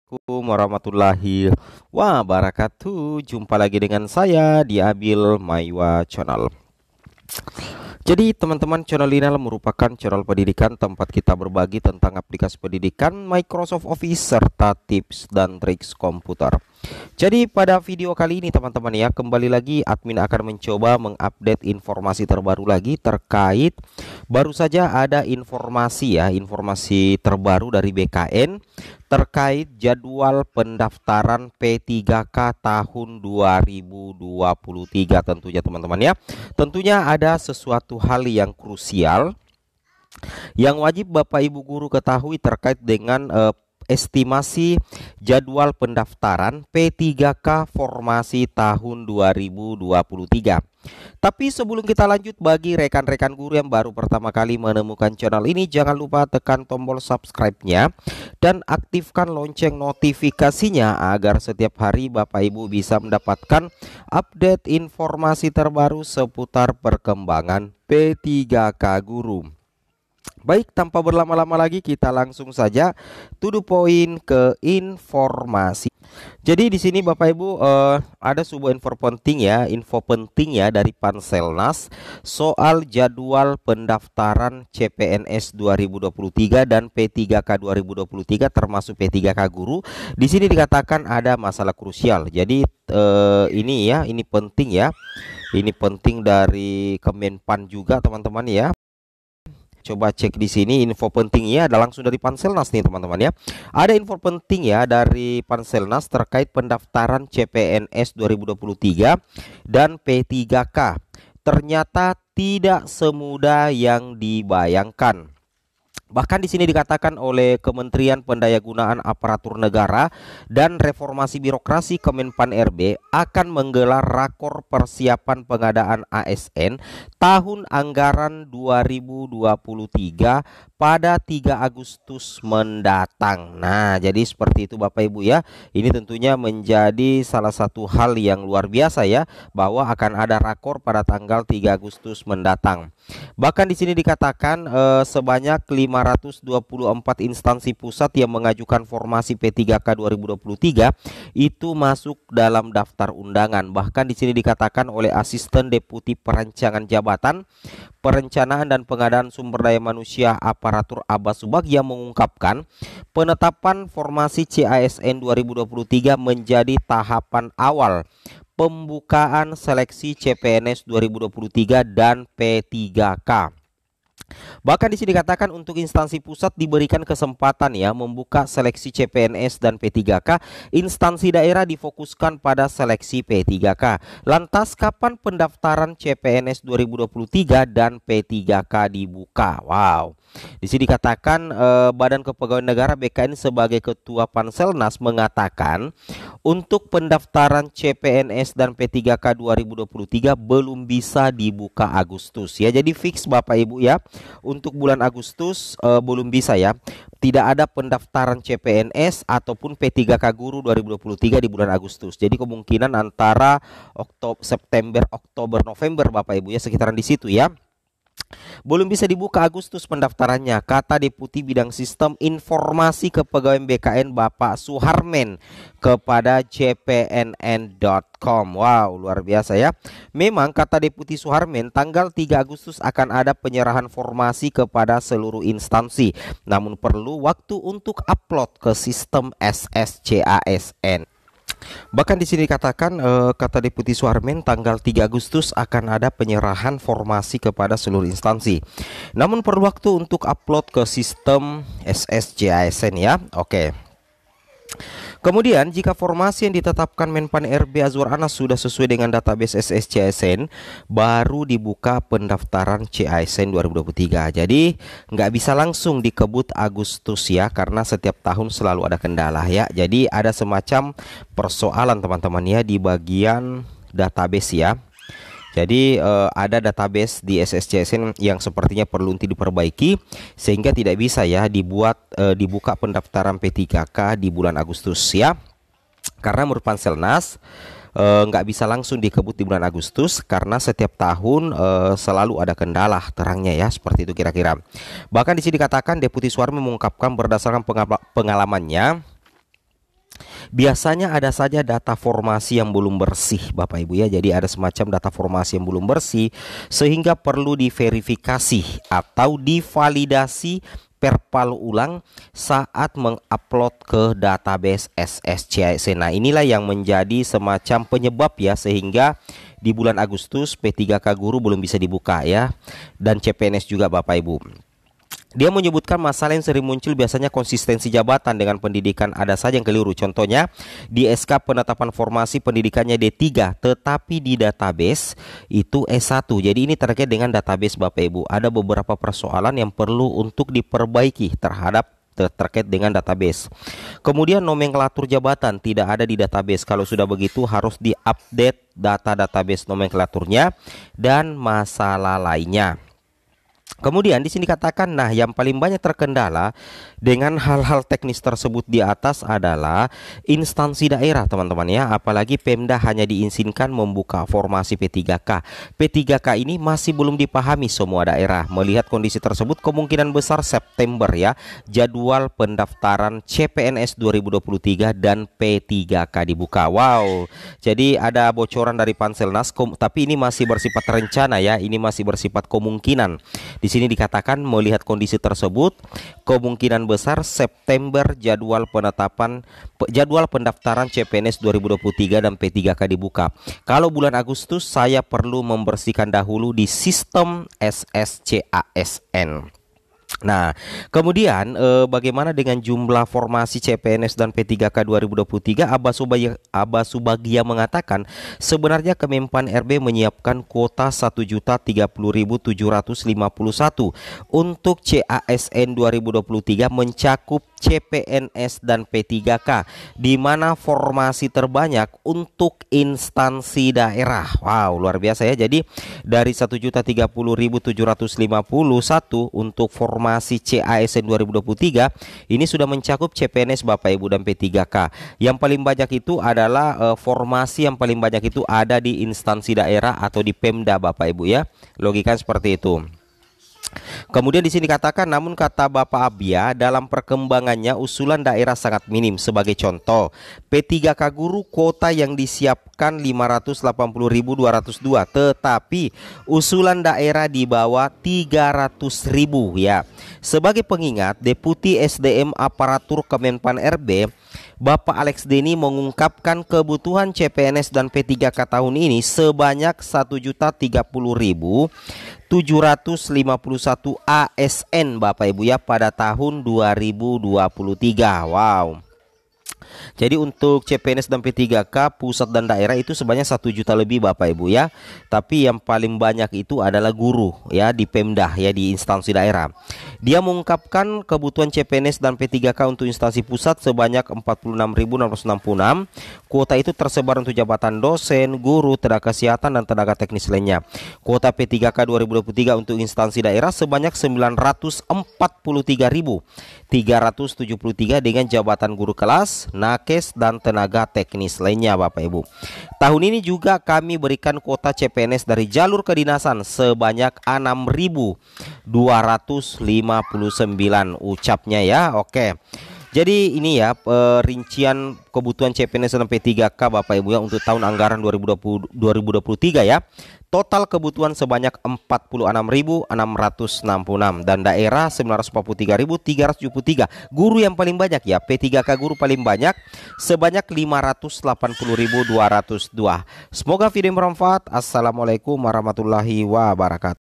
Assalamualaikum warahmatullahi wabarakatuh. Jumpa lagi dengan saya di Abil Maiwa Channel. Jadi teman-teman, channel ini merupakan channel pendidikan tempat kita berbagi tentang aplikasi pendidikan, Microsoft Office, serta tips dan triks komputer. Jadi pada video kali ini teman-teman ya, kembali lagi admin akan mencoba mengupdate informasi terbaru lagi terkait baru saja ada informasi terbaru dari BKN terkait jadwal pendaftaran P3K tahun 2023 tentunya teman-teman ya. Tentunya ada sesuatu hal yang krusial yang wajib Bapak Ibu guru ketahui terkait dengan estimasi jadwal pendaftaran P3K formasi tahun 2023. Tapi sebelum kita lanjut, bagi rekan-rekan guru yang baru pertama kali menemukan channel ini, jangan lupa tekan tombol subscribe-nya dan aktifkan lonceng notifikasinya agar setiap hari Bapak Ibu bisa mendapatkan update informasi terbaru seputar perkembangan P3K guru. Baik, tanpa berlama-lama lagi kita langsung saja to the point ke informasi. Jadi di sini Bapak Ibu ada sebuah info penting ya dari Panselnas soal jadwal pendaftaran CPNS 2023 dan P3K 2023 termasuk P3K guru. Di sini dikatakan ada masalah krusial. Jadi ini penting ya. Ini penting dari Kemenpan juga teman-teman ya. Coba cek di sini info pentingnya ada langsung dari Panselnas nih teman-teman ya. Ada info penting ya dari Panselnas terkait pendaftaran CPNS 2023 dan P3K. Ternyata tidak semudah yang dibayangkan. Bahkan di sini dikatakan oleh Kementerian Pendayagunaan Aparatur Negara dan Reformasi Birokrasi Kemenpan RB akan menggelar rakor persiapan pengadaan ASN tahun anggaran 2023 pada 3 Agustus mendatang. Nah, jadi seperti itu Bapak Ibu ya. Ini tentunya menjadi salah satu hal yang luar biasa ya, bahwa akan ada rakor pada tanggal 3 Agustus mendatang. Bahkan di sini dikatakan sebanyak 524 instansi pusat yang mengajukan formasi P3K 2023 itu masuk dalam daftar undangan. Bahkan di sini dikatakan oleh Asisten Deputi Perancangan Jabatan Perencanaan dan Pengadaan Sumber Daya Manusia Aparatur Abbas Subag yang mengungkapkan penetapan formasi CASN 2023 menjadi tahapan awal pembukaan seleksi CPNS 2023 dan P3K. Bahkan di sini dikatakan untuk instansi pusat diberikan kesempatan ya membuka seleksi CPNS dan P3K, instansi daerah difokuskan pada seleksi P3K. Lantas kapan pendaftaran CPNS 2023 dan P3K dibuka? Wow. Di sini dikatakan Badan Kepegawaian Negara BKN sebagai Ketua Panselnas mengatakan untuk pendaftaran CPNS dan P3K 2023 belum bisa dibuka Agustus ya. Jadi fix Bapak Ibu ya, untuk bulan Agustus belum bisa ya. Tidak ada pendaftaran CPNS ataupun P3K guru 2023 di bulan Agustus. Jadi kemungkinan antara September, Oktober, November Bapak Ibu ya, sekitaran di situ ya. Belum bisa dibuka Agustus pendaftarannya, kata Deputi Bidang Sistem Informasi Kepegawaian BKN Bapak Suharmen kepada cpnn.com. Wow, luar biasa ya. Memang kata Deputi Suharmen, tanggal 3 Agustus akan ada penyerahan formasi kepada seluruh instansi. Namun perlu waktu untuk upload ke sistem SSCASN. Bahkan di sini dikatakan kata Deputi Suharmen tanggal 3 Agustus akan ada penyerahan formasi kepada seluruh instansi. Namun perlu waktu untuk upload ke sistem SSCASN ya. Oke. Kemudian jika formasi yang ditetapkan Menpan RB Azwar Anas sudah sesuai dengan database SSCASN, baru dibuka pendaftaran CASN 2023. Jadi nggak bisa langsung dikebut Agustus ya, karena setiap tahun selalu ada kendala ya. Jadi ada semacam persoalan teman-teman ya di bagian database ya. Jadi ada database di SSCASN yang sepertinya perlu untuk diperbaiki sehingga tidak bisa ya dibuka pendaftaran P3K di bulan Agustus ya. Karena menurut Panselnas nggak bisa langsung dikebut di bulan Agustus karena setiap tahun selalu ada kendala terangnya ya, seperti itu kira-kira. Bahkan di sini dikatakan Deputi Suharmen mengungkapkan berdasarkan pengalamannya Biasanya ada saja data formasi yang belum bersih Bapak Ibu ya. Jadi ada semacam data formasi yang belum bersih sehingga perlu diverifikasi atau divalidasi perpal ulang saat mengupload ke database SSCIC. Nah, inilah yang menjadi semacam penyebab ya sehingga di bulan Agustus P3K Guru belum bisa dibuka ya, dan CPNS juga Bapak Ibu. Dia menyebutkan masalah yang sering muncul biasanya konsistensi jabatan dengan pendidikan ada saja yang keliru. Contohnya di SK penetapan formasi pendidikannya D3 tetapi di database itu S1. Jadi ini terkait dengan database Bapak Ibu. Ada beberapa persoalan yang perlu untuk diperbaiki terkait dengan database. Kemudian nomenklatur jabatan tidak ada di database. Kalau sudah begitu harus diupdate data database nomenklaturnya dan masalah lainnya. Kemudian di sini katakan, nah yang paling banyak terkendala dengan hal-hal teknis tersebut di atas adalah instansi daerah teman-teman ya. Apalagi Pemda hanya diizinkan membuka formasi P3K. P3K ini masih belum dipahami semua daerah. Melihat kondisi tersebut kemungkinan besar September ya jadwal pendaftaran CPNS 2023 dan P3K dibuka. Wow. Jadi ada bocoran dari Panselnas tapi ini masih bersifat rencana ya. Ini masih bersifat kemungkinan. Di sini dikatakan melihat kondisi tersebut kemungkinan besar September jadwal pendaftaran CPNS 2023 dan P3K dibuka. Kalau bulan Agustus saya perlu membersihkan dahulu di sistem SSCASN. Nah, kemudian bagaimana dengan jumlah formasi CPNS dan P3K 2023? Abah Subagia mengatakan sebenarnya Kemenpan RB menyiapkan kuota 1.030.751 untuk CASN 2023 mencakup CPNS dan P3K, di mana formasi terbanyak untuk instansi daerah. Wow, luar biasa ya. Jadi dari 1.030.751 untuk formasi CASN 2023 ini sudah mencakup CPNS Bapak Ibu dan P3K. Yang paling banyak itu adalah formasi yang paling banyak itu ada di instansi daerah atau di Pemda Bapak Ibu ya. Logika seperti itu. Kemudian di sini katakan, namun kata Bapak Abia dalam perkembangannya usulan daerah sangat minim. Sebagai contoh, P3K Guru kuota yang disiapkan 580.202, tetapi usulan daerah di bawah 300.000 ya. Sebagai pengingat, Deputi SDM Aparatur Kemenpan RB Bapak Alex Deni mengungkapkan kebutuhan CPNS dan P3K tahun ini sebanyak 1.030.751 ASN Bapak Ibu ya pada tahun 2023. Wow. Jadi untuk CPNS dan P3K pusat dan daerah itu sebanyak 1 juta lebih Bapak Ibu ya. Tapi yang paling banyak itu adalah guru ya di Pemda ya, di instansi daerah. Dia mengungkapkan kebutuhan CPNS dan P3K untuk instansi pusat sebanyak 46.666. Kuota itu tersebar untuk jabatan dosen, guru, tenaga kesehatan dan tenaga teknis lainnya. Kuota P3K 2023 untuk instansi daerah sebanyak 943.373 dengan jabatan guru kelas, nakes dan tenaga teknis lainnya Bapak Ibu. Tahun ini juga kami berikan kuota CPNS dari jalur kedinasan sebanyak 6.259 ucapnya ya. Oke. Jadi ini ya rincian kebutuhan CPNS dan P3K Bapak Ibu ya untuk tahun anggaran 2023 ya. Total kebutuhan sebanyak 46.666 dan daerah 943.373. Guru yang paling banyak ya, P3K guru paling banyak sebanyak 580.202. Semoga video bermanfaat. Assalamualaikum warahmatullahi wabarakatuh.